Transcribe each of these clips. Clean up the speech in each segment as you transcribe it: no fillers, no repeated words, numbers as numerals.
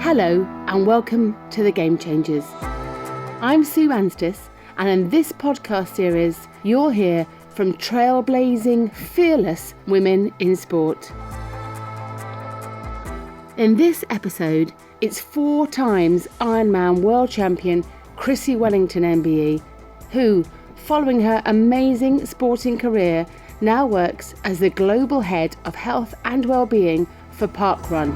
Hello and welcome to The Game Changers. I'm Sue Anstiss, and in this podcast series you'll hear from trailblazing, fearless women in sport. In this episode, it's 4 times Ironman world champion Chrissie Wellington MBE, who, following her amazing sporting career, now works as the global head of health and wellbeing for Parkrun.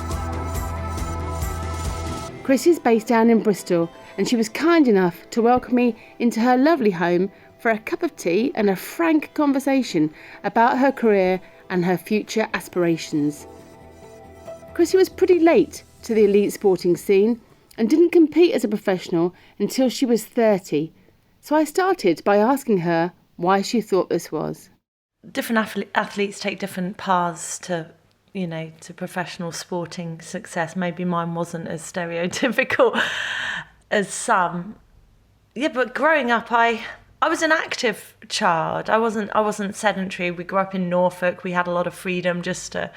Chrissie's based down in Bristol, and she was kind enough to welcome me into her lovely home for a cup of tea and a frank conversation about her career and her future aspirations. Chrissie was pretty late to the elite sporting scene and didn't compete as a professional until she was 30. So I started by asking her why she thought this was. Different athletes take different paths to professional sporting success. Maybe mine wasn't as stereotypical as some. Yeah, but growing up, I was an active child. I wasn't sedentary. We grew up in Norfolk. We had a lot of freedom just to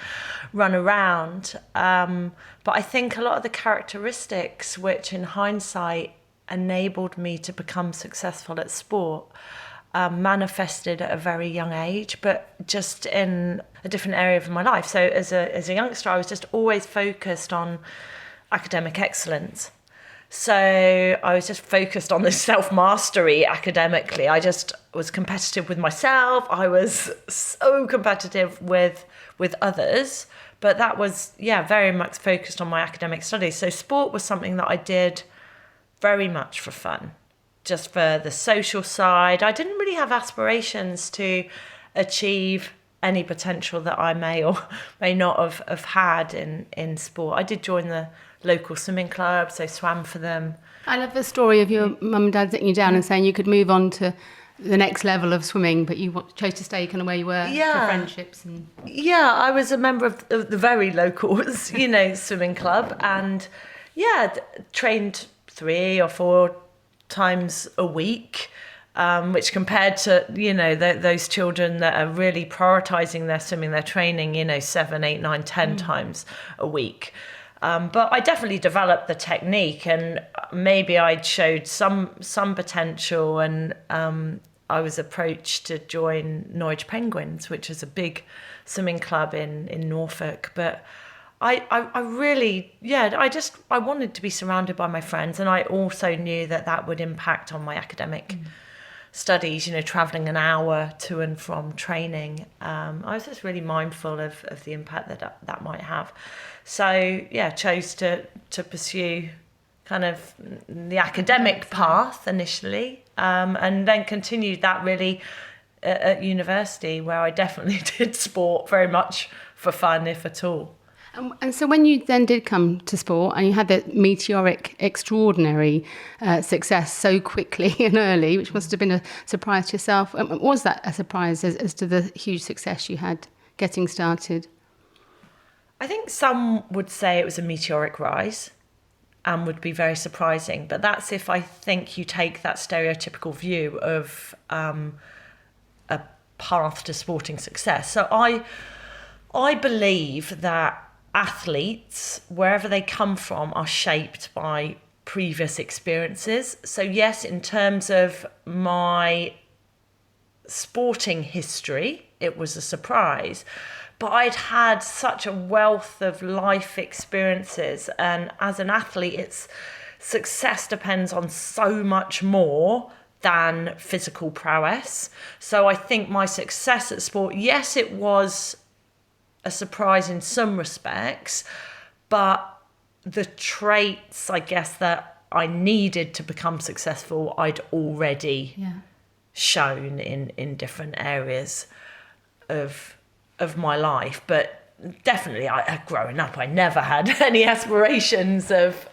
run around. But I think a lot of the characteristics which, in hindsight, enabled me to become successful at sport manifested at a very young age, but just in a different area of my life. So as a youngster, I was just always focused on academic excellence. So I was just focused on this self-mastery academically. I just was competitive with myself. I was so competitive with others, but that was, very much focused on my academic studies. So sport was something that I did very much for fun, just for the social side. I didn't really have aspirations to achieve any potential that I may or may not have had in sport. I did join the local swimming club, so swam for them. I love the story of your mum and dad sitting you down and saying you could move on to the next level of swimming, but you chose to stay kind of where you were for friendships. I was a member of the very local, swimming club, and trained 3 or 4 times a week, which compared to those children that are really prioritizing their swimming, their training 7, 8, 9, 10 times a week, but I definitely developed the technique, and maybe I'd showed some potential, and I was approached to join Norwich Penguins, which is a big swimming club in Norfolk. But I really, I wanted to be surrounded by my friends, and I also knew that would impact on my academic studies, travelling an hour to and from training. I was just really mindful of the impact that might have. So, chose to pursue kind of the academic path initially, and then continued that really at university, where I definitely did sport very much for fun, if at all. And so when you then did come to sport and you had that meteoric, extraordinary success so quickly and early, which must have been a surprise to yourself, was that a surprise as to the huge success you had getting started? I think some would say it was a meteoric rise and would be very surprising, but that's if I think you take that stereotypical view of a path to sporting success. So I believe that athletes, wherever they come from, are shaped by previous experiences. So yes, in terms of my sporting history, it was a surprise, but I'd had such a wealth of life experiences, and as an athlete, its success depends on so much more than physical prowess. So I think my success at sport, yes, it was a surprise in some respects, but the traits, I guess, that I needed to become successful, I'd already shown in different areas of my life. But definitely, growing up, I never had any aspirations of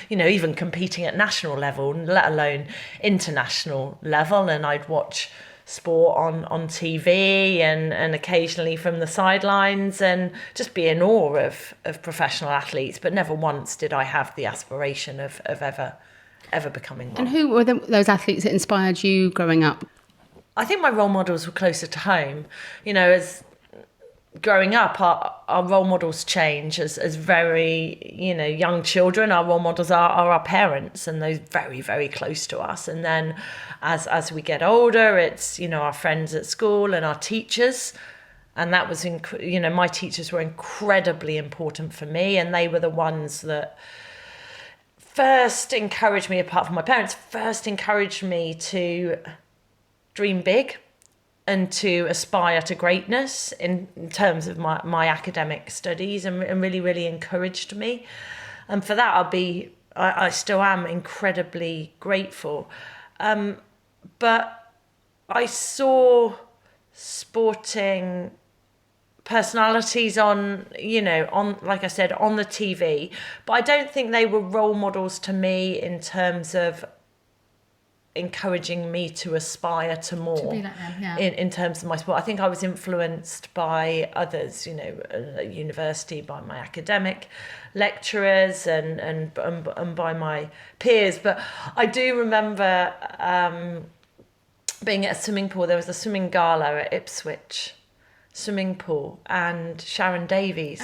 even competing at national level, let alone international level. And I'd watch sport on TV and occasionally from the sidelines, and just be in awe of professional athletes, but never once did I have the aspiration of ever becoming one. And who were those athletes that inspired you growing up? I think my role models were closer to home. As growing up, our role models change as very, young children. Our role models are our parents, and those very, very close to us. And then as we get older, it's, our friends at school and our teachers. And that was, my teachers were incredibly important for me. And they were the ones that first encouraged me, apart from my parents, first encouraged me to dream big and to aspire to greatness in terms of my academic studies, and really, really encouraged me. And for that, I still am incredibly grateful. But I saw sporting personalities on like I said, on the TV, but I don't think they were role models to me in terms of encouraging me to aspire to more, to be like them, yeah. in terms of my sport. I think I was influenced by others, at university, by my academic lecturers and by my peers. But I do remember being at a swimming pool. There was a swimming gala at Ipswich swimming pool, and Sharon Davies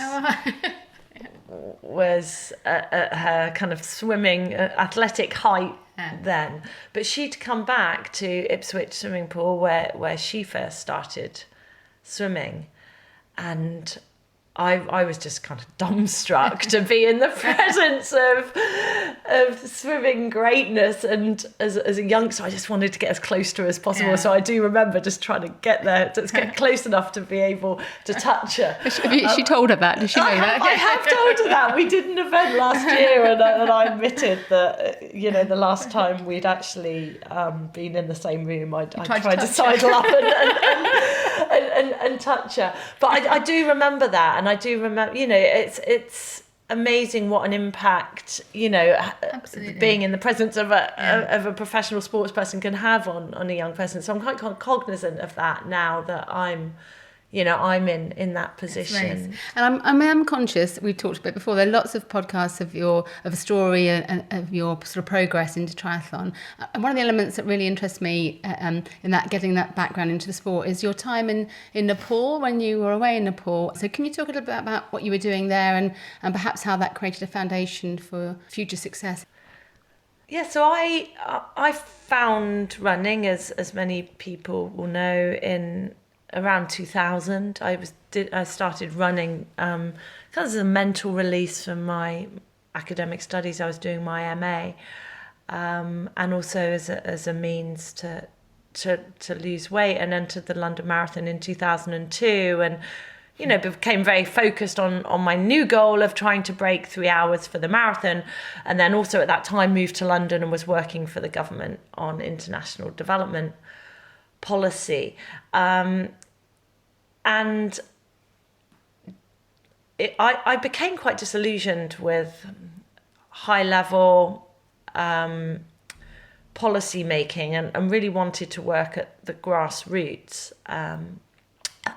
was at her kind of swimming athletic height then, but she'd come back to Ipswich swimming pool where she first started swimming, and I was just kind of dumbstruck to be in the presence of swimming greatness. And as a youngster, I just wanted to get as close to her as possible. Yeah. So I do remember just trying to get there, to get close enough to be able to touch her. She told her that, did she know that? I have told her that. We did an event last year, and I admitted that, the last time we'd actually been in the same room, I tried to sidle up and touch her. But I do remember that. And I do remember, it's amazing what an impact, Absolutely. being in the presence of a professional sports person can have on a young person. So I'm quite cognizant of that now that I'm in that position. And I'm conscious, we talked a bit before, there are lots of podcasts of a story and of your sort of progress into triathlon. And one of the elements that really interests me in that, getting that background into the sport, is your time in Nepal, when you were away in Nepal. So can you talk a little bit about what you were doing there, and perhaps how that created a foundation for future success? Yeah, so I found running, as many people will know, in around 2000. I started running because of a mental release from my academic studies. I was doing my MA, and also as a means to lose weight, and entered the London Marathon in 2002, and became very focused on my new goal of trying to break 3 hours for the marathon. And then also at that time moved to London and was working for the government on international development policy. And I became quite disillusioned with high-level policy making, and really wanted to work at the grassroots.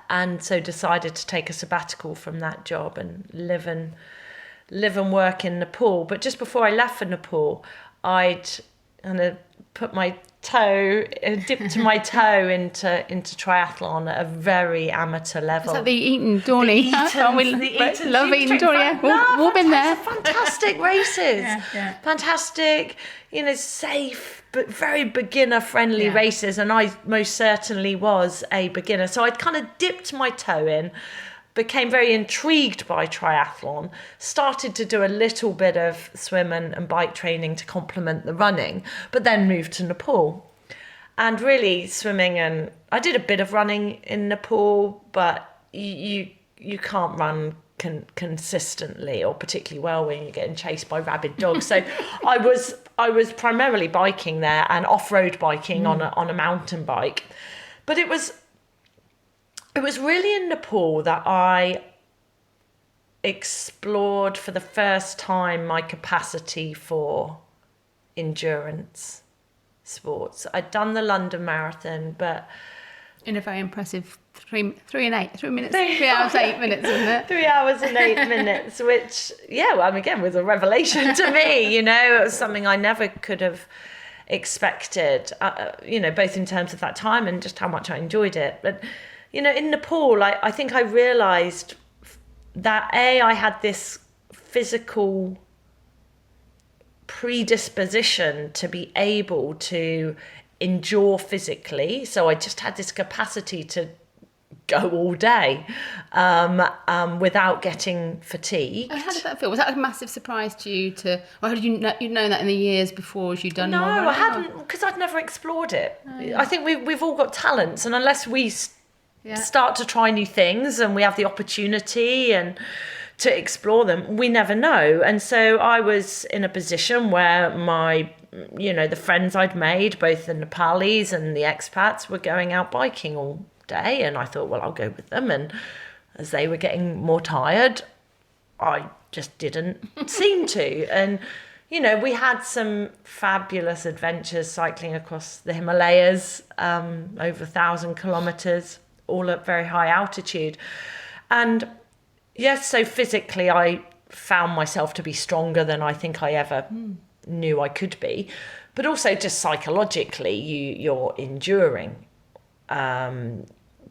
And so decided to take a sabbatical from that job and live and work in Nepal. But just before I left for Nepal, I'd kind of dipped my toe into triathlon at a very amateur level. Is that the Eton Dorney? The love Eton Dorney. We've been there. Fantastic races. Yeah. Fantastic, safe but very beginner friendly races, and I most certainly was a beginner. So I'd kind of dipped my toe in, became very intrigued by triathlon, started to do a little bit of swim and bike training to complement the running, but then moved to Nepal. And really swimming, and I did a bit of running in Nepal, but you can't run consistently or particularly well when you're getting chased by rabid dogs. So I was primarily biking there, and off-road biking on a mountain bike. But it was really in Nepal that I explored for the first time my capacity for endurance sports. I'd done the London Marathon, but in a very impressive 3 hours 8 minutes, isn't it? 3 hours and 8 minutes, which again was a revelation to me. It was something I never could have expected. Both in terms of that time and just how much I enjoyed it. But in Nepal, I think I realised that I had this physical predisposition to be able to endure physically. So I just had this capacity to go all day without getting fatigued. And how did that feel? Was that a massive surprise to you or had you'd known that in the years before as you'd done more running? No, I hadn't, because I'd never explored it. Oh, yeah. I think we've all got talents, and unless we start to try new things and we have the opportunity and to explore them, we never know. And so I was in a position where the friends I'd made, both the Nepalis and the expats, were going out biking all day, and I thought, well, I'll go with them. And as they were getting more tired, I just didn't seem to. And we had some fabulous adventures cycling across the Himalayas, over 1,000 kilometers, all at very high altitude. And yes, so physically I found myself to be stronger than I think I ever knew I could be, but also just psychologically you're enduring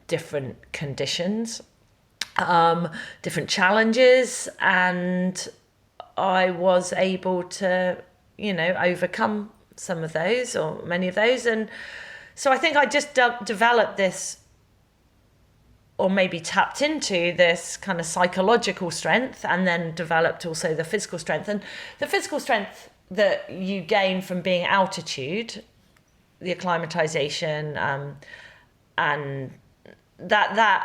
different conditions, different challenges, and I was able to overcome some of those, or many of those. And so I think I just developed this, or maybe tapped into this kind of psychological strength, and then developed also the physical strength. And the physical strength that you gain from being altitude, the acclimatization, and that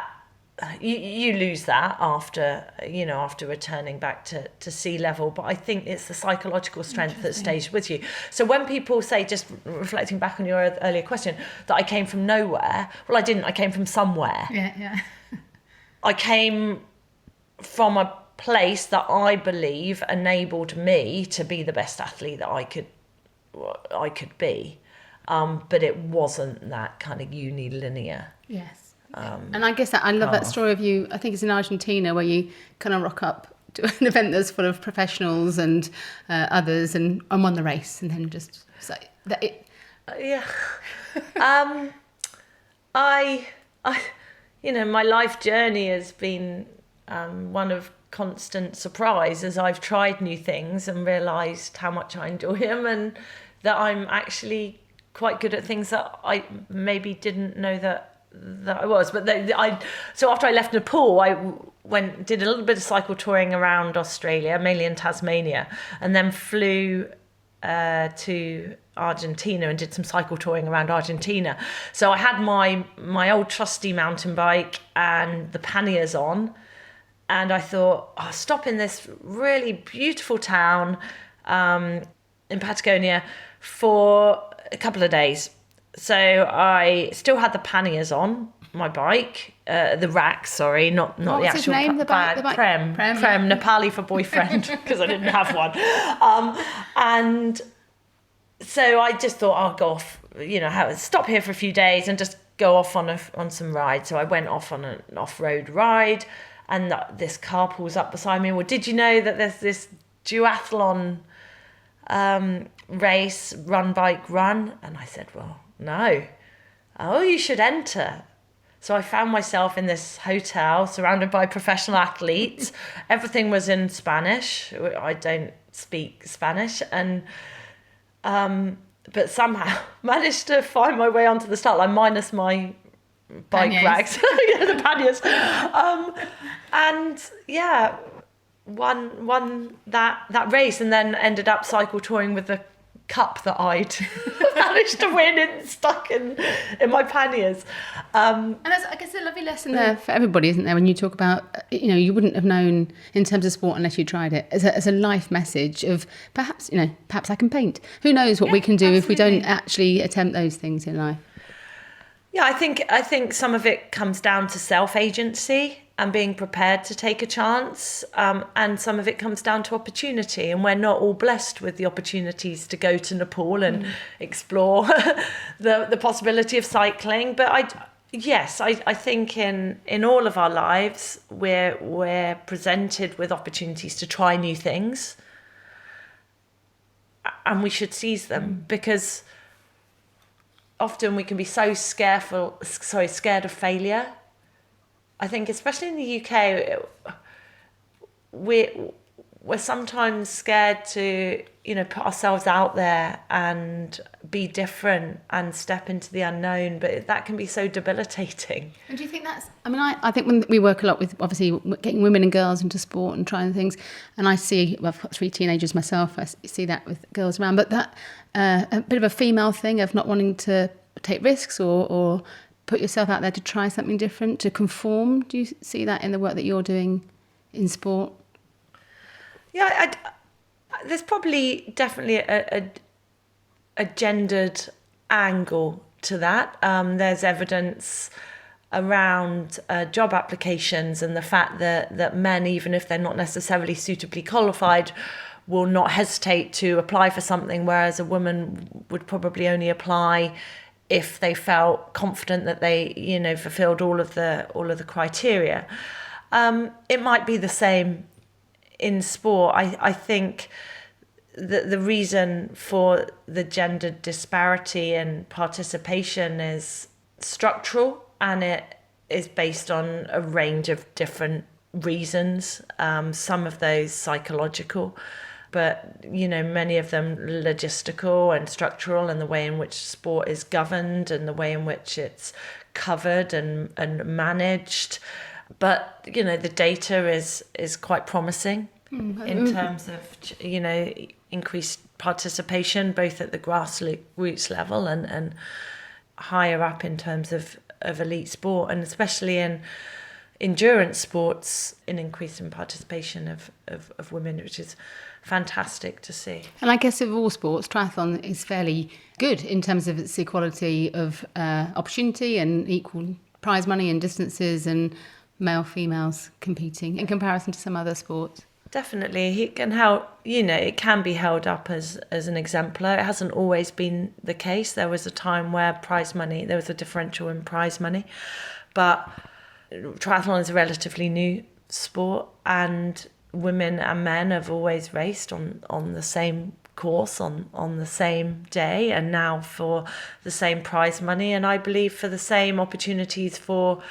you lose that after returning back to sea level. But I think it's the psychological strength that stays with you. So when people say, just reflecting back on your earlier question, that I came from nowhere, well, I didn't. I came from somewhere. Yeah. I came from a place that I believe enabled me to be the best athlete that I could be. But it wasn't that kind of unilinear. Yes. And I guess I love that story of you. I think it's in Argentina where you kind of rock up to an event that's full of professionals and others, and I'm on the race, and then just say that it. Yeah. I my life journey has been one of constant surprise as I've tried new things and realised how much I enjoy them, and that I'm actually quite good at things that I maybe didn't know that I was. But so after I left Nepal, I did a little bit of cycle touring around Australia, mainly in Tasmania, and then flew to Argentina and did some cycle touring around Argentina. So I had my old trusty mountain bike and the panniers on, and I thought, I'll stop in this really beautiful town in Patagonia for a couple of days. So I still had the panniers on my bike, the rack, sorry, not the actual his name? The bike? Prem, Nepali for boyfriend, because I didn't have one. And so I just thought, I'll go off, stop here for a few days and just go off on some rides. So I went off on an off-road ride, and this car pulls up beside me. Well, did you know that there's this duathlon race, run, bike, run? And I said, well, no. Oh, you should enter. So I found myself in this hotel surrounded by professional athletes. Everything was in Spanish. I don't speak Spanish, and but somehow managed to find my way onto the start line, minus my bike rags, the panniers, and won that race, and then ended up cycle touring with the cup that I'd managed to win and stuck in my panniers. And that's, I guess, a lovely lesson there for everybody, isn't there? When you talk about, you wouldn't have known in terms of sport unless you tried it, as a life message of perhaps I can paint. Who knows what we can do if we don't actually attempt those things in life? Yeah, I think some of it comes down to self-agency and being prepared to take a chance, and some of it comes down to opportunity, and we're not all blessed with the opportunities to go to Nepal and explore the possibility of cycling. But I think in all of our lives we're presented with opportunities to try new things, and we should seize them, because often we can be so scared of failure I think especially in the UK, we're sometimes scared to, put ourselves out there and be different and step into the unknown, but that can be so debilitating. And do you think that's, I think when we work a lot with, obviously, getting women and girls into sport and trying things, and I've got 3 teenagers myself, I see that with girls around, but that, a bit of a female thing of not wanting to take risks or put yourself out there to try something different, to conform. Do you see that in the work that you're doing in sport? Yeah, there's definitely a gendered angle to that. There's evidence around job applications and the fact that men, even if they're not necessarily suitably qualified, will not hesitate to apply for something, whereas a woman would probably only apply if they felt confident that they, fulfilled all of the criteria. It might be the same in sport. I think that the reason for the gender disparity in participation is structural, and it is based on a range of different reasons. Some of those psychological, but many of them logistical and structural, and the way in which sport is governed and the way in which it's covered and managed. But the data is quite promising in terms of increased participation, both at the grassroots level and higher up in terms of elite sport, and especially in endurance sports, an increase in participation of women, which is fantastic to see. And I guess of all sports, triathlon is fairly good in terms of its equality of opportunity and equal prize money and distances and male females competing in comparison to some other sports. Definitely, it can be held up as an exemplar. It hasn't always been the case. There was a time where there was a differential in prize money, but triathlon is a relatively new sport, and women and men have always raced on the same course on the same day, and now for the same prize money, and I believe for the same opportunities for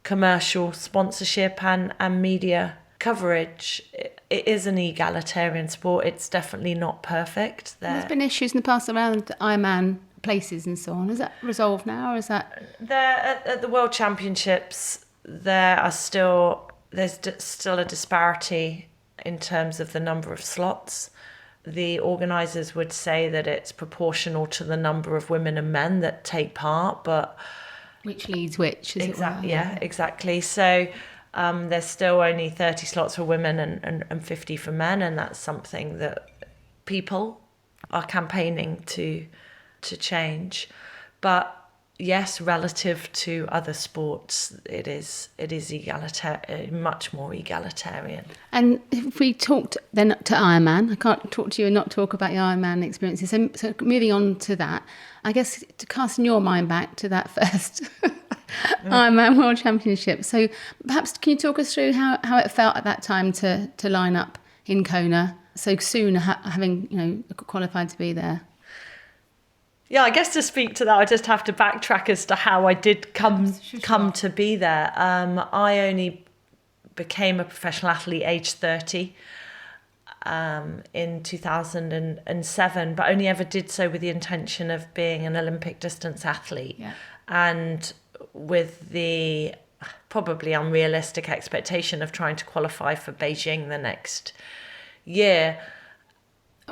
commercial sponsorship and media coverage. It is an egalitarian sport. It's definitely not perfect. There's been issues in the past around Ironman places and so on. Is that resolved now, or is that... At the World Championships, there's still a disparity in terms of the number of slots. The organisers would say that it's proportional to the number of women and men that take part, but... Which leads which, exactly, yeah, exactly. So there's still only 30 slots for women and 50 for men, and that's something that people are campaigning to change. But yes, relative to other sports, it is much more egalitarian. And if we talked then to Ironman, I can't talk to you and not talk about your Ironman experiences. So moving on to that, I guess to casting your mind back to that first Ironman World Championship. So perhaps can you talk us through how it felt at that time to line up in Kona so soon, having qualified to be there? Yeah, I guess to speak to that, I just have to backtrack as to how I did come to be there. I only became a professional athlete aged 30 in 2007, but only ever did so with the intention of being an Olympic distance athlete. Yeah. And with the probably unrealistic expectation of trying to qualify for Beijing the next year.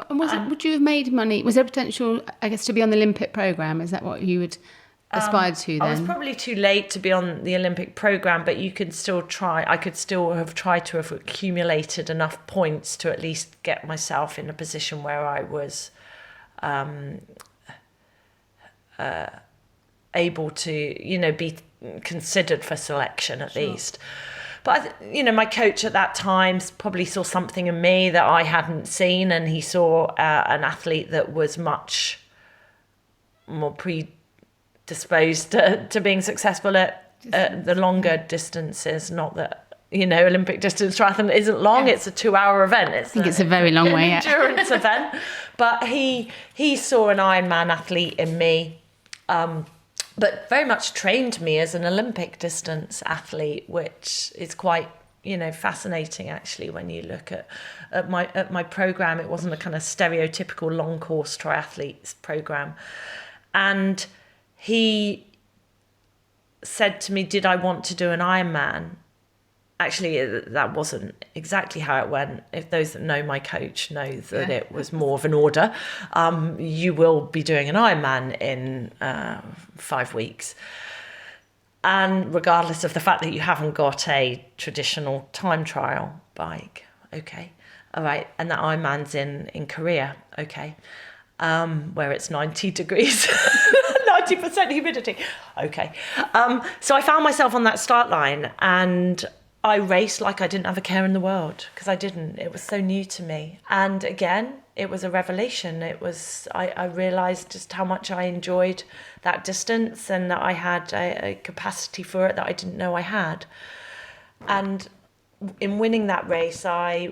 And would you have made money? Was there potential, I guess, to be on the Olympic programme? Is that what you would aspire to then? I was probably too late to be on the Olympic programme, but you could still try. I could still have tried to have accumulated enough points to at least get myself in a position where I was able to, be considered for selection at least. But, my coach at that time probably saw something in me that I hadn't seen, and he saw an athlete that was much more predisposed to being successful at the longer distances. Not that, Olympic distance triathlon isn't long. Yeah. It's a 2-hour event. I think it's a very long way. Endurance event. But he saw an Ironman athlete in me. but very much trained me as an Olympic distance athlete, which is quite, fascinating actually. When you look at my program, it wasn't a kind of stereotypical long course triathletes program. And he said to me, did I want to do an Ironman? Actually, that wasn't exactly how it went. If those that know my coach know that it was more of an order. You will be doing an Ironman in 5 weeks. And regardless of the fact that you haven't got a traditional time trial bike, okay, all right. And that Ironman's in Korea, okay, where it's 90 degrees. 90% humidity. Okay. So I found myself on that start line, and I raced like I didn't have a care in the world, because I didn't. It was so new to me. And again, it was a revelation. I realised just how much I enjoyed that distance, and that I had a capacity for it that I didn't know I had. And in winning that race, I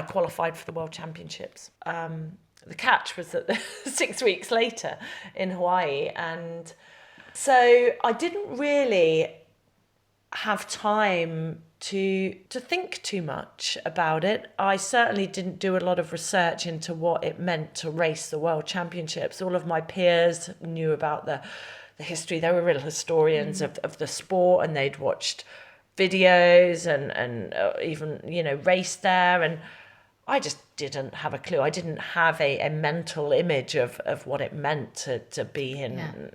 qualified for the World Championships. The catch was that 6 weeks later in Hawaii. And so I didn't really have time to think too much about it. I certainly didn't do a lot of research into what it meant to race the World Championships. All of my peers knew about the history. They were real historians of the sport, and they'd watched videos and even, raced there. And I just didn't have a clue. I didn't have a mental image of what it meant to be in,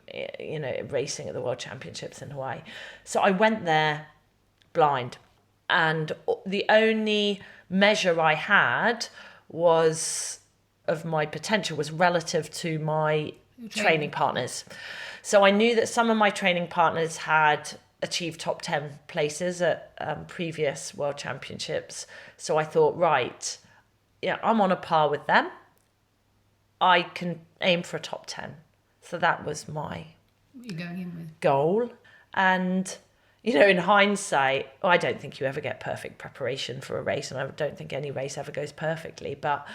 racing at the World Championships in Hawaii. So I went there blind. And the only measure I had of my potential was relative to my training partners. So I knew that some of my training partners had achieved top 10 places at previous World Championships. So I thought, right, I'm on a par with them. I can aim for a top 10. So that was my goal. And, in hindsight, I don't think you ever get perfect preparation for a race, and I don't think any race ever goes perfectly. But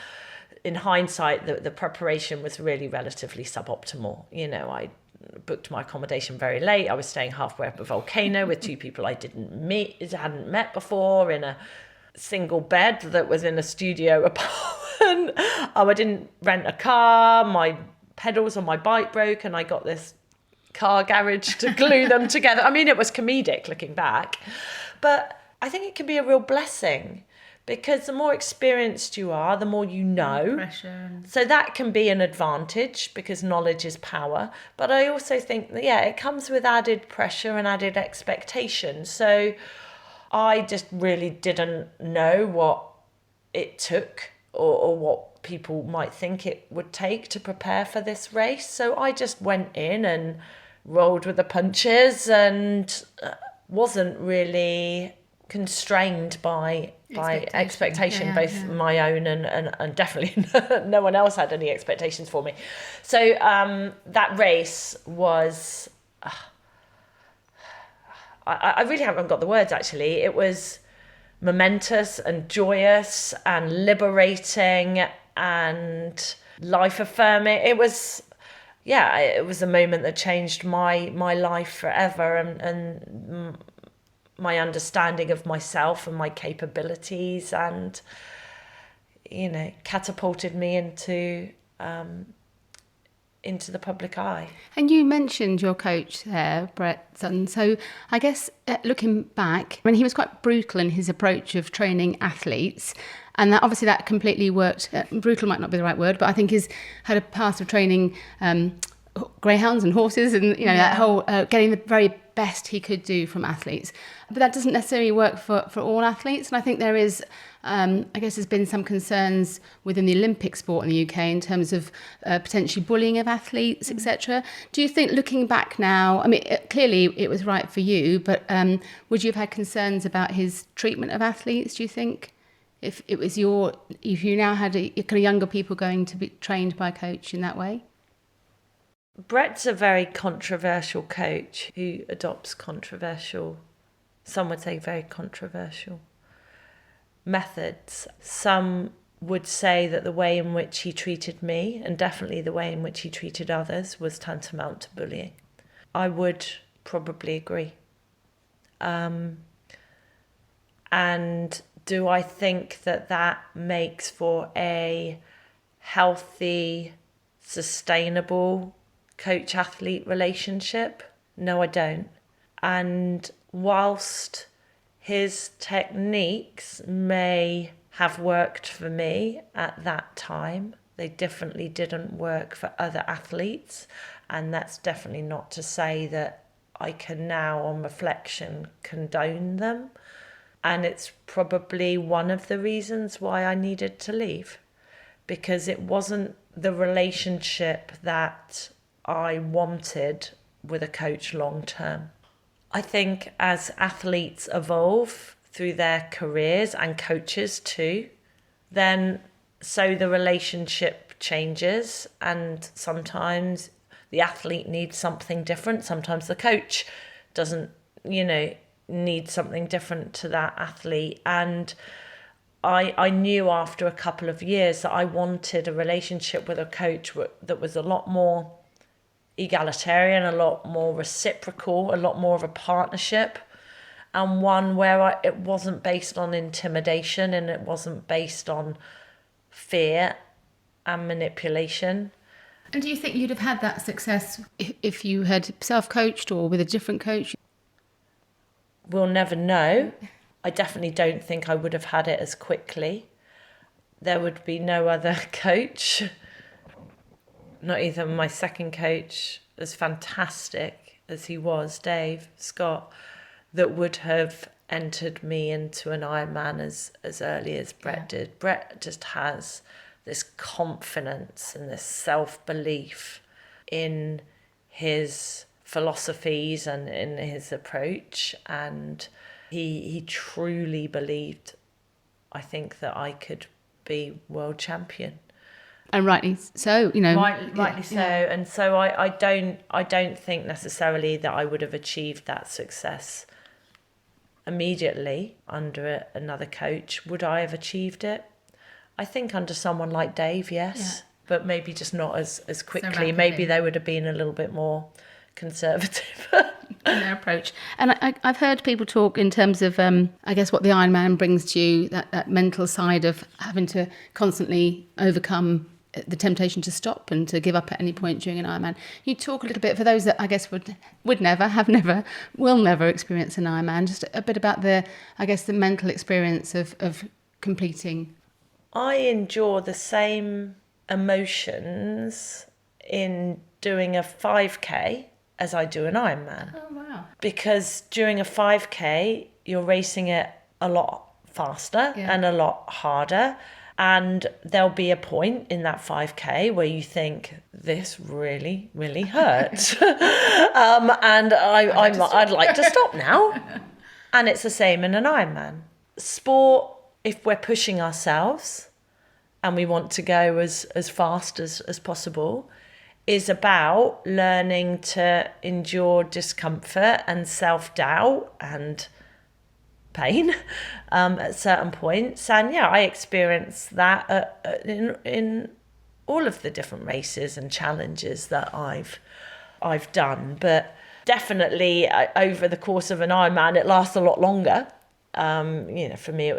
in hindsight, the preparation was really relatively suboptimal. I booked my accommodation very late. I was staying halfway up a volcano with 2 people I hadn't met before, in a single bed that was in a studio apartment. I didn't rent a car. My pedals on my bike broke, and I got this car garage to glue them together. I mean, it was comedic looking back, but I think it can be a real blessing, because the more experienced you are, the more you know. Pressure. So that can be an advantage, because knowledge is power. But I also think that, it comes with added pressure and added expectation. So I just really didn't know what it took or what people might think it would take to prepare for this race. So I just went in and rolled with the punches, and wasn't really constrained by expectation, both my own and definitely no one else had any expectations for me. So that race was... I really haven't got the words, actually. It was momentous and joyous and liberating and life-affirming. It was a moment that changed my life forever, and my understanding of myself and my capabilities, and, catapulted me into the public eye. And you mentioned your coach there, Brett Sutton. So I guess looking back, he was quite brutal in his approach of training athletes, and that completely worked. Brutal might not be the right word, but I think he's had a path of training greyhounds and horses, and that whole getting the very best he could do from athletes. But that doesn't necessarily work for all athletes, and I think there is there's been some concerns within the Olympic sport in the UK in terms of potentially bullying of athletes, etc. Do you think, looking back now, clearly it was right for you, but would you have had concerns about his treatment of athletes, do you think? If you now had kind of younger people going to be trained by a coach in that way? Brett's a very controversial coach who adopts some would say very controversial methods. Some would say that the way in which he treated me, and definitely the way in which he treated others, was tantamount to bullying. I would probably agree. And do I think that makes for a healthy, sustainable coach-athlete relationship? No, I don't. And whilst his techniques may have worked for me at that time, they definitely didn't work for other athletes. And that's definitely not to say that I can now, on reflection, condone them. And it's probably one of the reasons why I needed to leave, because it wasn't the relationship that I wanted with a coach long term. I think as athletes evolve through their careers, and coaches too, then so the relationship changes, and sometimes the athlete needs something different. Sometimes the coach doesn't, need something different to that athlete. And I knew after a couple of years that I wanted a relationship with a coach that was a lot more egalitarian, a lot more reciprocal, a lot more of a partnership, and one where it wasn't based on intimidation and it wasn't based on fear and manipulation. And do you think you'd have had that success if you had self-coached or with a different coach? We'll never know. I definitely don't think I would have had it as quickly. There would be no other coach, not even my second coach, as fantastic as he was, Dave Scott, that would have entered me into an Ironman as early as Brett did. Brett just has this confidence and this self-belief in his philosophies and in his approach, and he truly believed, I think, that I could be world champion. And rightly so, Rightly so. And so I don't think necessarily that I would have achieved that success immediately under another coach. Would I have achieved it? I think under someone like Dave, yes. But maybe just not as quickly. Maybe they would have been a little bit more conservative in their approach. And I've heard people talk in terms of, I guess, what the Ironman brings to you, that mental side of having to constantly overcome the temptation to stop and to give up at any point during an Ironman. You talk a little bit, for those that I guess would never, will never experience an Ironman, just a bit about the mental experience of completing. I endure the same emotions in doing a 5K as I do an Ironman. Oh, wow. Because during a 5K, you're racing it a lot faster and a lot harder. And there'll be a point in that 5K where you think, this really, really hurts. And I'd like to stop now. And it's the same in an Ironman. Sport, if we're pushing ourselves and we want to go as fast as possible, is about learning to endure discomfort and self-doubt and pain at certain points. And I experienced that in all of the different races and challenges that I've done. But definitely over the course of an Ironman, it lasts a lot longer. For me, I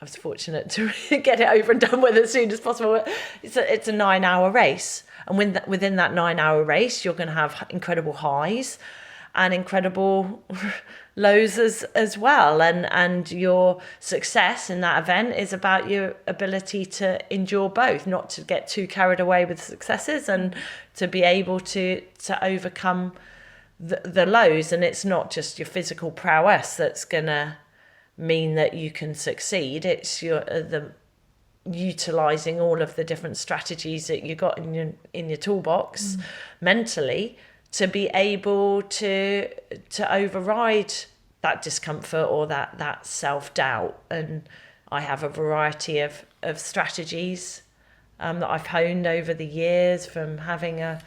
was fortunate to get it over and done with as soon as possible. It's a 9-hour race. And within that 9-hour race, you're going to have incredible highs and incredible lows as well. And your success in that event is about your ability to endure both, not to get too carried away with successes and to be able to overcome the lows. And it's not just your physical prowess that's going to mean that you can succeed. It's the utilizing all of the different strategies that you got in your toolbox mentally to be able to override that discomfort or that self-doubt. And I have a variety of strategies that I've honed over the years, from having a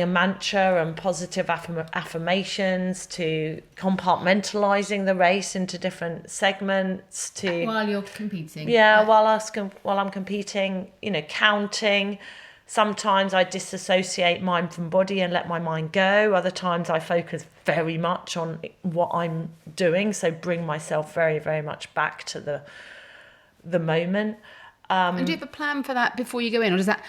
mantra and positive affirmations to compartmentalizing the race into different segments to while you're competing. While I'm competing, counting Sometimes I disassociate mind from body and let my mind go. Other times I focus very much on what I'm doing, so bring myself very, very much back to the moment. And do you have a plan for that before you go in, or does that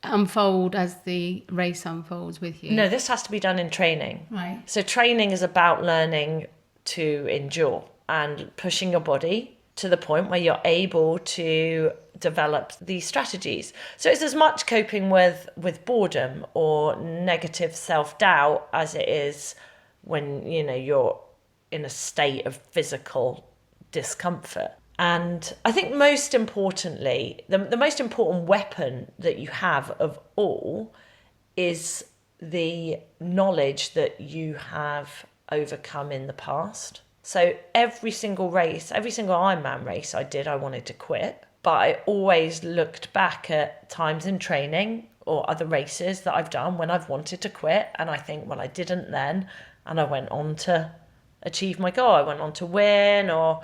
unfold as the race unfolds with you? No, this has to be done in training. Right. So training is about learning to endure and pushing your body to the point where you're able to develop these strategies. So it's as much coping with boredom or negative self-doubt as it is when, you know, you're in a state of physical discomfort. And I think most importantly, the most important weapon that you have of all is the knowledge that you have overcome in the past. So every single race, every single Ironman race I did, I wanted to quit. But I always looked back at times in training or other races that I've done when I've wanted to quit. And I think, well, I didn't then. And I went on to achieve my goal. I went on to win or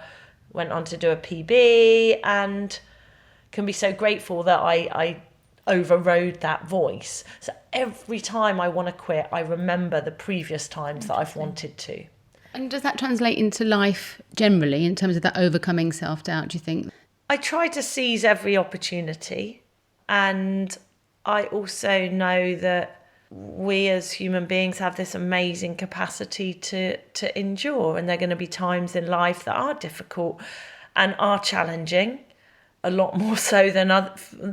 went on to do a PB, and can be so grateful that I overrode that voice. So every time I want to quit, I remember the previous times that I've wanted to. And does that translate into life generally in terms of that overcoming self-doubt, do you think? I try to seize every opportunity, and I also know that we as human beings have this amazing capacity to endure, and there are going to be times in life that are difficult and are challenging, a lot more so than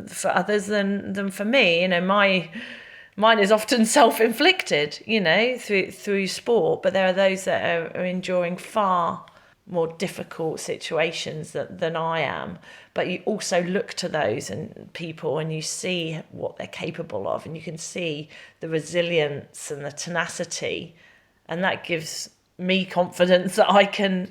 for others than for me. You know, mine is often self-inflicted, you know, through sport, but there are those that are enduring far more difficult situations than I am. But you also look to those and people and you see what they're capable of, and you can see the resilience and the tenacity, and that gives me confidence that I can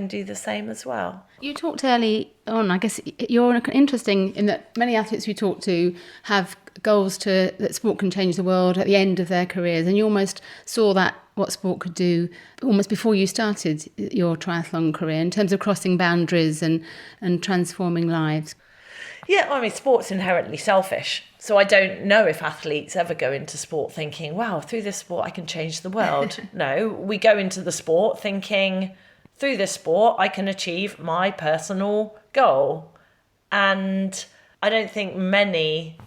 do the same as well. You talked early on, I guess you're interesting in that many athletes we talk to have goals that sport can change the world at the end of their careers, and you almost saw that what sport could do almost before you started your triathlon career in terms of crossing boundaries and transforming lives. Yeah, I mean, sport's inherently selfish. So I don't know if athletes ever go into sport thinking, wow, through this sport I can change the world. No, we go into the sport thinking, through this sport I can achieve my personal goal. And I don't think many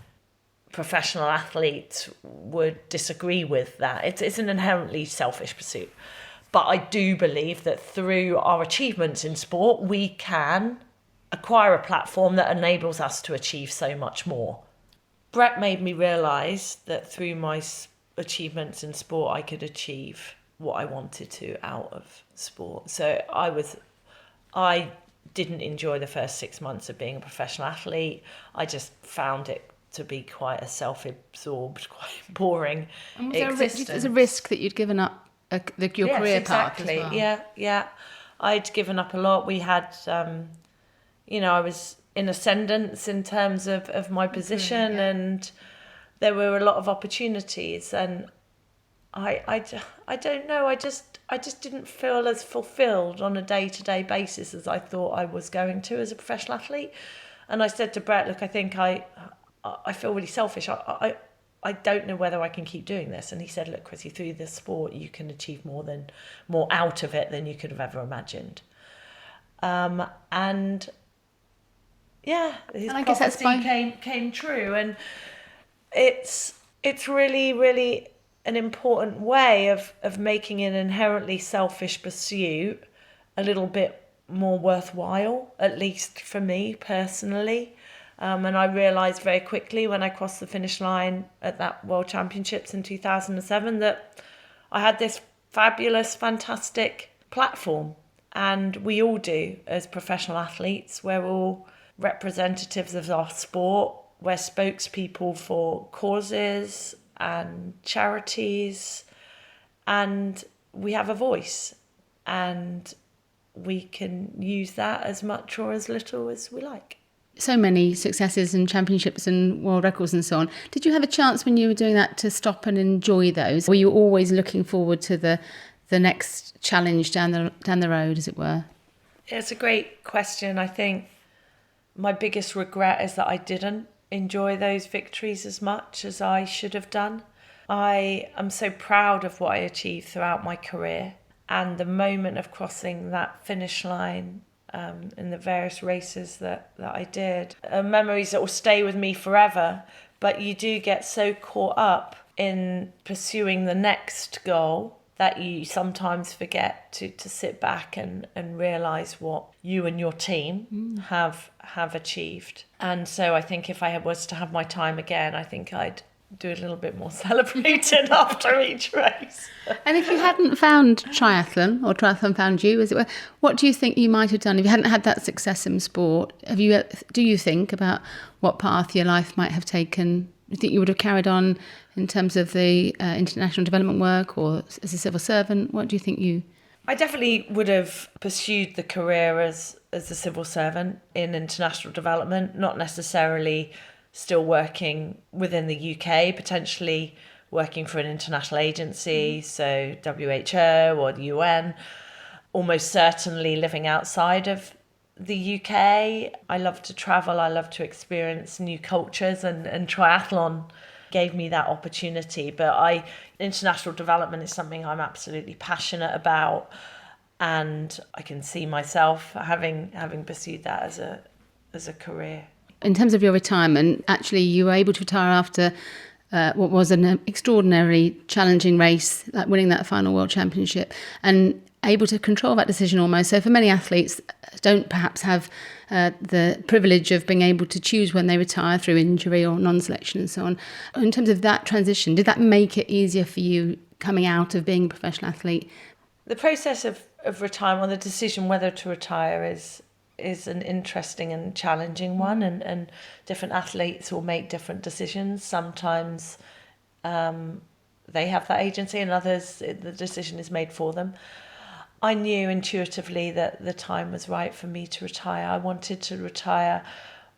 professional athletes would disagree with that. It's an inherently selfish pursuit. But I do believe that through our achievements in sport, we can acquire a platform that enables us to achieve so much more. Brett made me realise that through my achievements in sport, I could achieve what I wanted to out of sport. So I didn't enjoy the first 6 months of being a professional athlete. I just found it to be quite a self-absorbed, quite boring existence. There's a risk that you'd given up your career path as well. Yeah. I'd given up a lot. We had, I was in ascendance in terms of my position, and there were a lot of opportunities, and I don't know, I just didn't feel as fulfilled on a day-to-day basis as I thought I was going to as a professional athlete. And I said to Brett, look, I think I feel really selfish. I don't know whether I can keep doing this. And he said, look, Chrissie, through this sport, you can achieve more out of it than you could have ever imagined. And his prophecy came true. And it's really, really an important way of making an inherently selfish pursuit a little bit more worthwhile, at least for me personally. And I realised very quickly when I crossed the finish line at that World Championships in 2007 that I had this fabulous, fantastic platform. And we all do as professional athletes. We're all representatives of our sport. We're spokespeople for causes and charities. And we have a voice. And we can use that as much or as little as we like. So many successes and championships and world records and so on. Did you have a chance when you were doing that to stop and enjoy those? Were you always looking forward to the next challenge down the road, as it were? It's a great question. I think my biggest regret is that I didn't. enjoy those victories as much as I should have done. I am so proud of what I achieved throughout my career, and the moment of crossing that finish line in the various races that I did are memories that will stay with me forever. But you do get so caught up in pursuing the next goal that you sometimes forget to sit back and realise what you and your team have achieved. And so I think if I was to have my time again, I think I'd do a little bit more celebrating after each race. And if you hadn't found triathlon, or triathlon found you, as it were, what do you think you might have done if you hadn't had that success in sport? Do you think about what path your life might have taken? Do you think you would have carried on in terms of the international development work, or as a civil servant? What do you think you... I definitely would have pursued the career as a civil servant in international development, not necessarily still working within the UK, potentially working for an international agency, so WHO or the UN, almost certainly living outside of the UK. I love to travel, I love to experience new cultures, and triathlon gave me that opportunity. But international development is something I'm absolutely passionate about, and I can see myself having pursued that as a career. In terms of your retirement, actually you were able to retire after what was an extraordinarily challenging race, like winning that final World Championship, and able to control that decision almost. So for many athletes don't perhaps have the privilege of being able to choose when they retire through injury or non-selection and so on. In terms of that transition, did that make it easier for you coming out of being a professional athlete? The process of retirement, or the decision whether to retire, is an interesting and challenging one, and different athletes will make different decisions. Sometimes they have that agency, and others the decision is made for them. I knew intuitively that the time was right for me to retire. I wanted to retire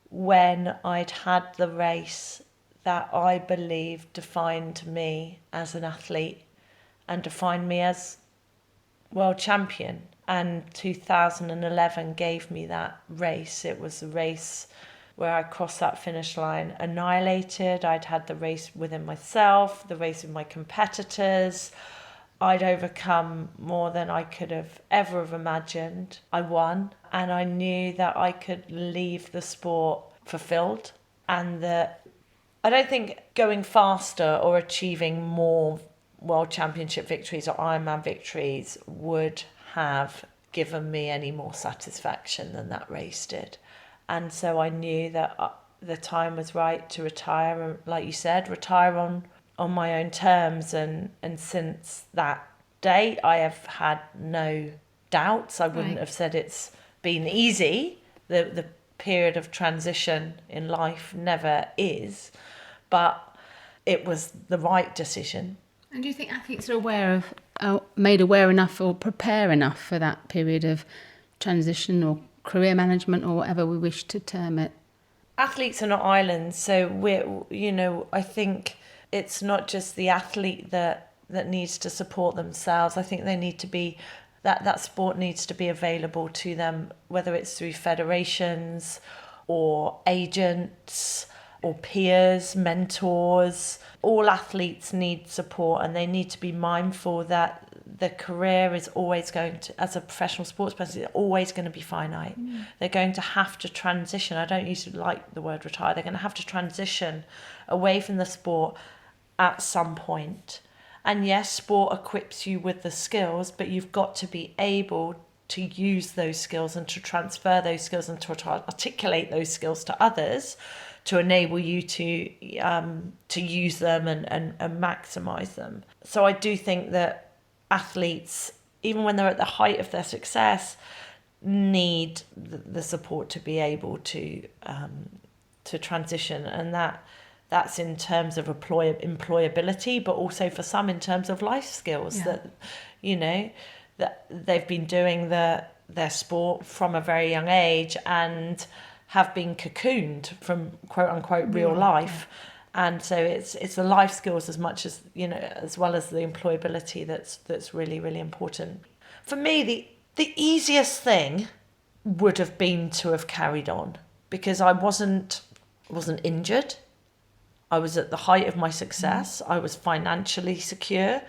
when I'd had the race that I believed defined me as an athlete and defined me as world champion. And 2011 gave me that race. It was a race where I crossed that finish line annihilated. I'd had the race within myself, the race with my competitors. I'd overcome more than I could have ever imagined. I won, and I knew that I could leave the sport fulfilled, and that I don't think going faster or achieving more World Championship victories or Ironman victories would have given me any more satisfaction than that race did. And so I knew that the time was right to retire, and like you said, retire on my own terms. And since that day I have had no doubts. I wouldn't have said it's been easy. The period of transition in life never is, but it was the right decision. And do you think athletes are made aware enough or prepare enough for that period of transition or career management, or whatever we wish to term it? Athletes are not islands, so I think it's not just the athlete that needs to support themselves. I think they need to be that sport needs to be available to them, whether it's through federations or agents or peers, mentors. All athletes need support, and they need to be mindful that the career is always going to, as a professional sports person, it's always going to be finite. They're going to have to transition. I don't usually like the word retire. They're going to have to transition away from the sport at some point. And yes, sport equips you with the skills, but you've got to be able to use those skills and to transfer those skills and to articulate those skills to others, to enable you to use them and maximise them. So I do think that athletes, even when they're at the height of their success, need the support to be able to transition, and that's in terms of employability, but also for some in terms of life skills. That they've been doing their sport from a very young age and have been cocooned from quote unquote real life. And so it's the life skills as much as, as well as the employability that's really, really important. For me, the easiest thing would have been to have carried on, because I wasn't wasn't injured. I was at the height of my success. I was financially secure.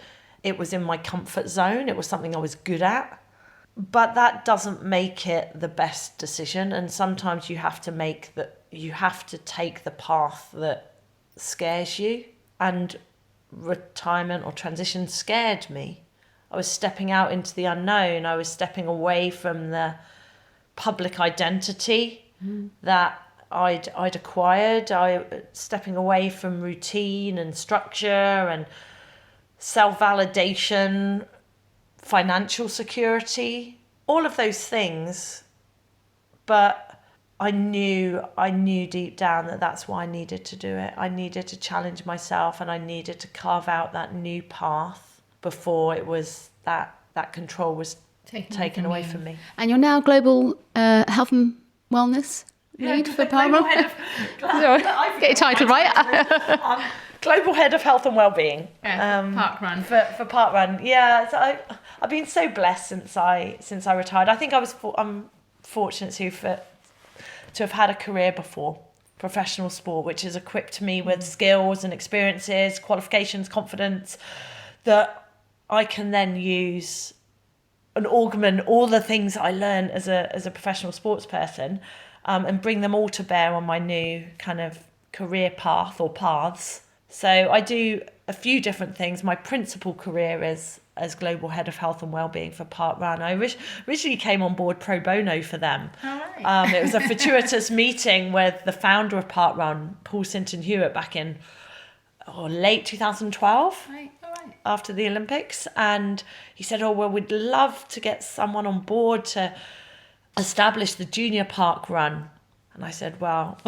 It was in my comfort zone. It was something I was good at. But that doesn't make it the best decision. And sometimes you have to take the path that scares you. And retirement or transition scared me. I was stepping out into the unknown. I was stepping away from the public identity that I'd acquired. Stepping away from routine and structure and self-validation, financial security, all of those things. But I knew deep down that that's why I needed to do it. I needed to challenge myself, and I needed to carve out that new path before it was that control was taken away from me. And you're now global health and wellness lead for Parkrun. Get your title right. Global head of health and wellbeing. Parkrun. For Parkrun. Yeah, so I've been so blessed since I retired. I think I'm fortunate to have had a career before professional sport, which has equipped me with skills and experiences, qualifications, confidence that I can then use and augment all the things I learned as a professional sports person, and bring them all to bear on my new kind of career path or paths. So I do a few different things. My principal career is as global head of health and wellbeing for Parkrun. I originally came on board pro bono for them. All right. It was a fortuitous meeting with the founder of Parkrun, Paul Sinton Hewitt, back in late 2012. Right. After the Olympics, and he said, we'd love to get someone on board to establish the junior park run. And I said, well,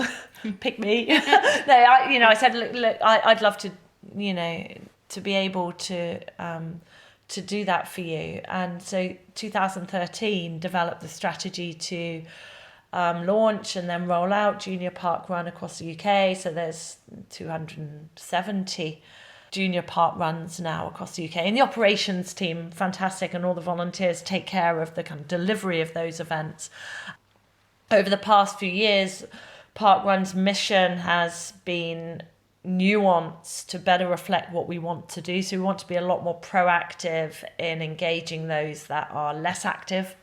pick me. I said, look, I'd love to, to be able to do that for you. And so 2013 developed the strategy to launch and then roll out junior park run across the UK. So there's 270 junior park runs now across the UK, and the operations team, fantastic, and all the volunteers take care of the kind of delivery of those events. Over the past few years, Parkrun's mission has been nuanced to better reflect what we want to do. So we want to be a lot more proactive in engaging those that are less active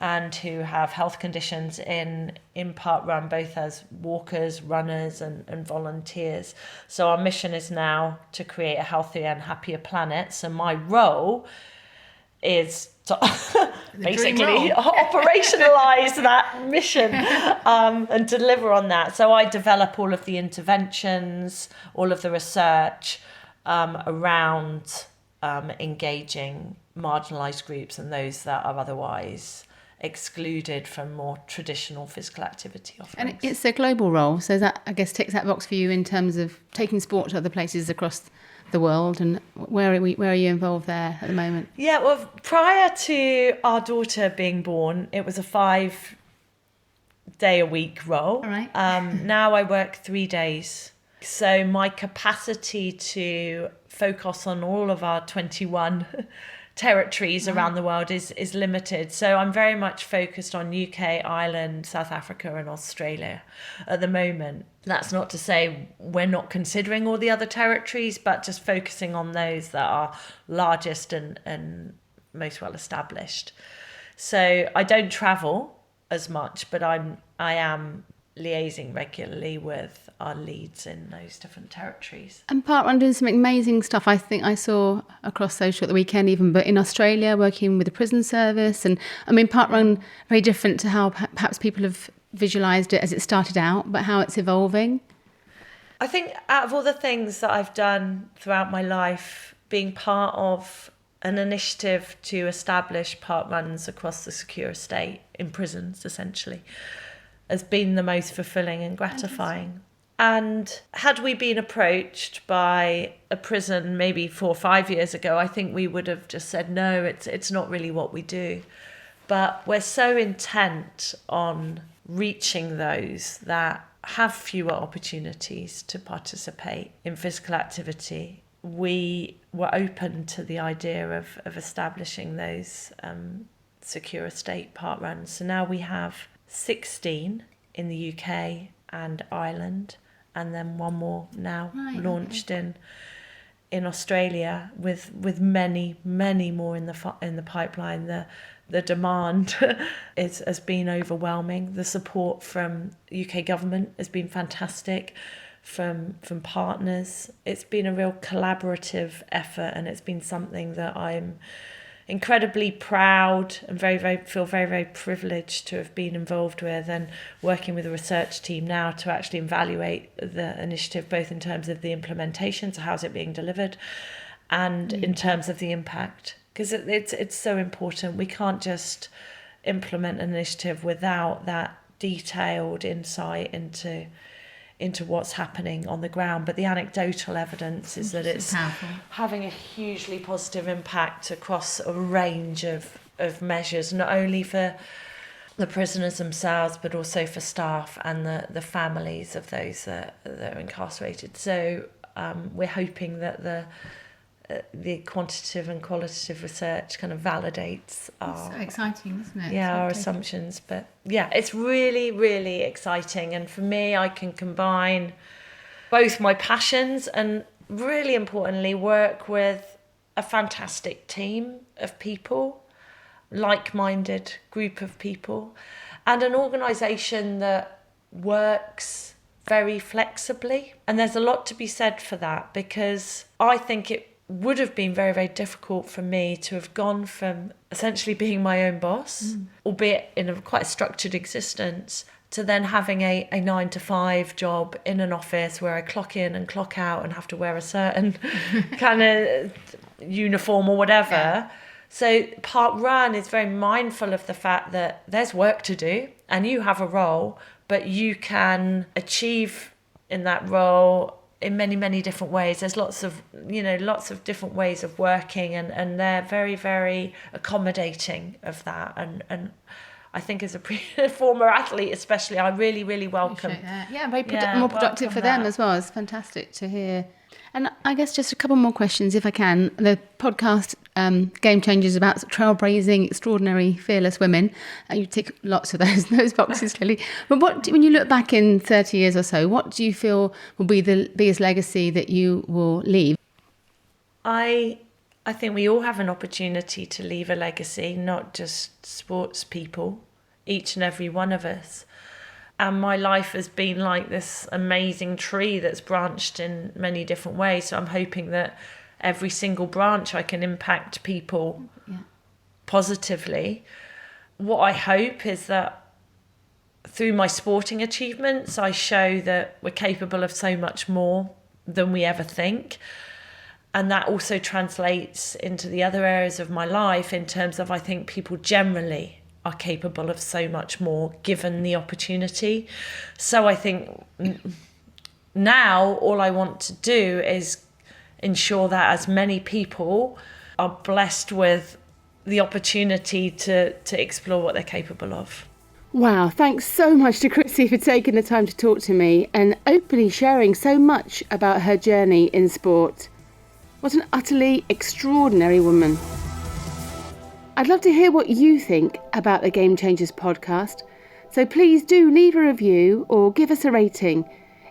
and who have health conditions in Parkrun, both as walkers, runners and volunteers. So our mission is now to create a healthier and happier planet. So my role is to basically operationalize that mission and deliver on that. So I develop all of the interventions, all of the research around engaging marginalised groups and those that are otherwise excluded from more traditional physical activity offerings. And it's a global role, so that, I guess, ticks that box for you in terms of taking sport to other places across the world. And where are you involved there at the moment? Yeah, well, prior to our daughter being born, it was a 5-day-a-week role. All right. Now I work 3 days. So my capacity to focus on all of our 21 territories around the world is limited. So I'm very much focused on UK, Ireland, South Africa and Australia at the moment. That's not to say we're not considering all the other territories, but just focusing on those that are largest and most well established. So I don't travel as much, but I am liaising regularly with our leads in those different territories. And Parkrun doing some amazing stuff. I think I saw across social at the weekend even, but in Australia working with the prison service. And I mean, Parkrun, very different to how perhaps people have visualised it as it started out, but how it's evolving. I think out of all the things that I've done throughout my life, being part of an initiative to establish Parkruns across the secure estate in prisons, essentially, has been the most fulfilling and gratifying. And had we been approached by a prison maybe 4 or 5 years ago, I think we would have just said, no, it's not really what we do. But we're so intent on reaching those that have fewer opportunities to participate in physical activity. We were open to the idea of establishing those secure estate parkruns. So now we have 16 in the UK and Ireland, and then one more now launched okay. in Australia, with many more in the pipeline. The demand has been overwhelming. The support from UK government has been fantastic, from partners. It's been a real collaborative effort, and it's been something that I'm incredibly proud and feel very privileged to have been involved with, and working with a research team now to actually evaluate the initiative, both in terms of the implementation, so how's it being delivered, and in terms of the impact, because it's so important. We can't just implement an initiative without that detailed insight into what's happening on the ground. But the anecdotal evidence is that it's powerful, having a hugely positive impact across a range of measures, not only for the prisoners themselves, but also for staff and the families of those that are incarcerated. So we're hoping that the quantitative and qualitative research kind of validates our... so exciting, isn't it? Yeah, our assumptions. But yeah, it's really exciting. And for me, I can combine both my passions and, really importantly, work with a fantastic team of people, like-minded group of people, and an organisation that works very flexibly. And there's a lot to be said for that, because I think it would have been very difficult for me to have gone from essentially being my own boss, albeit in quite a structured existence, to then having a 9-to-5 job in an office where I clock in and clock out and have to wear a certain kind of uniform or whatever. Yeah. So Parkrun is very mindful of the fact that there's work to do and you have a role, but you can achieve in that role in many different ways. There's lots of different ways of working, and they're very accommodating of that. And I think as a former athlete especially, I really welcome. Yeah, more productive for them as well. It's fantastic to hear. And I guess just a couple more questions, if I can. The podcast Game Changers about trailblazing, extraordinary, fearless women. You tick lots of those boxes, clearly. But when you look back in 30 years or so, what do you feel will be the biggest legacy that you will leave? I think we all have an opportunity to leave a legacy, not just sports people, each and every one of us. And my life has been like this amazing tree that's branched in many different ways. So I'm hoping that every single branch I can impact people positively. What I hope is that through my sporting achievements, I show that we're capable of so much more than we ever think. And that also translates into the other areas of my life, in terms of, I think people generally are capable of so much more given the opportunity. So I think now all I want to do is ensure that as many people are blessed with the opportunity to explore what they're capable of. Wow, thanks so much to Chrissie for taking the time to talk to me and openly sharing so much about her journey in sport. What an utterly extraordinary woman. I'd love to hear what you think about the Game Changers podcast, so please do leave a review or give us a rating.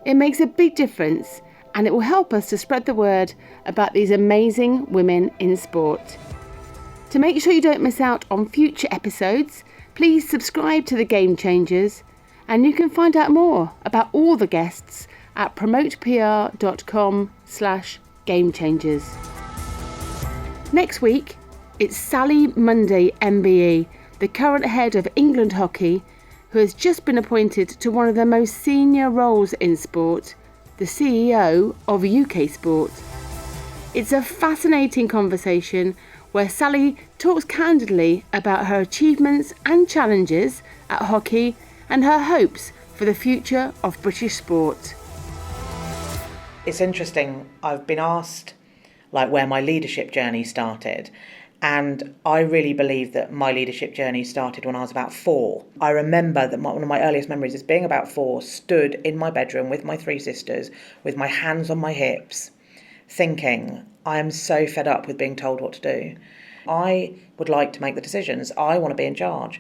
It makes a big difference, and it will help us to spread the word about these amazing women in sport. To make sure you don't miss out on future episodes, please subscribe to the Game Changers, and you can find out more about all the guests at promotepr.com/gamechangers. Next week, it's Sally Munday MBE, the current head of England Hockey, who has just been appointed to one of the most senior roles in sport, the CEO of UK Sport. It's a fascinating conversation where Sally talks candidly about her achievements and challenges at hockey and her hopes for the future of British sport. It's interesting, I've been asked where my leadership journey started. And I really believe that my leadership journey started when I was about 4. I remember that one of my earliest memories is being about 4, stood in my bedroom with my 3 sisters, with my hands on my hips, thinking, I am so fed up with being told what to do. I would like to make the decisions. I want to be in charge.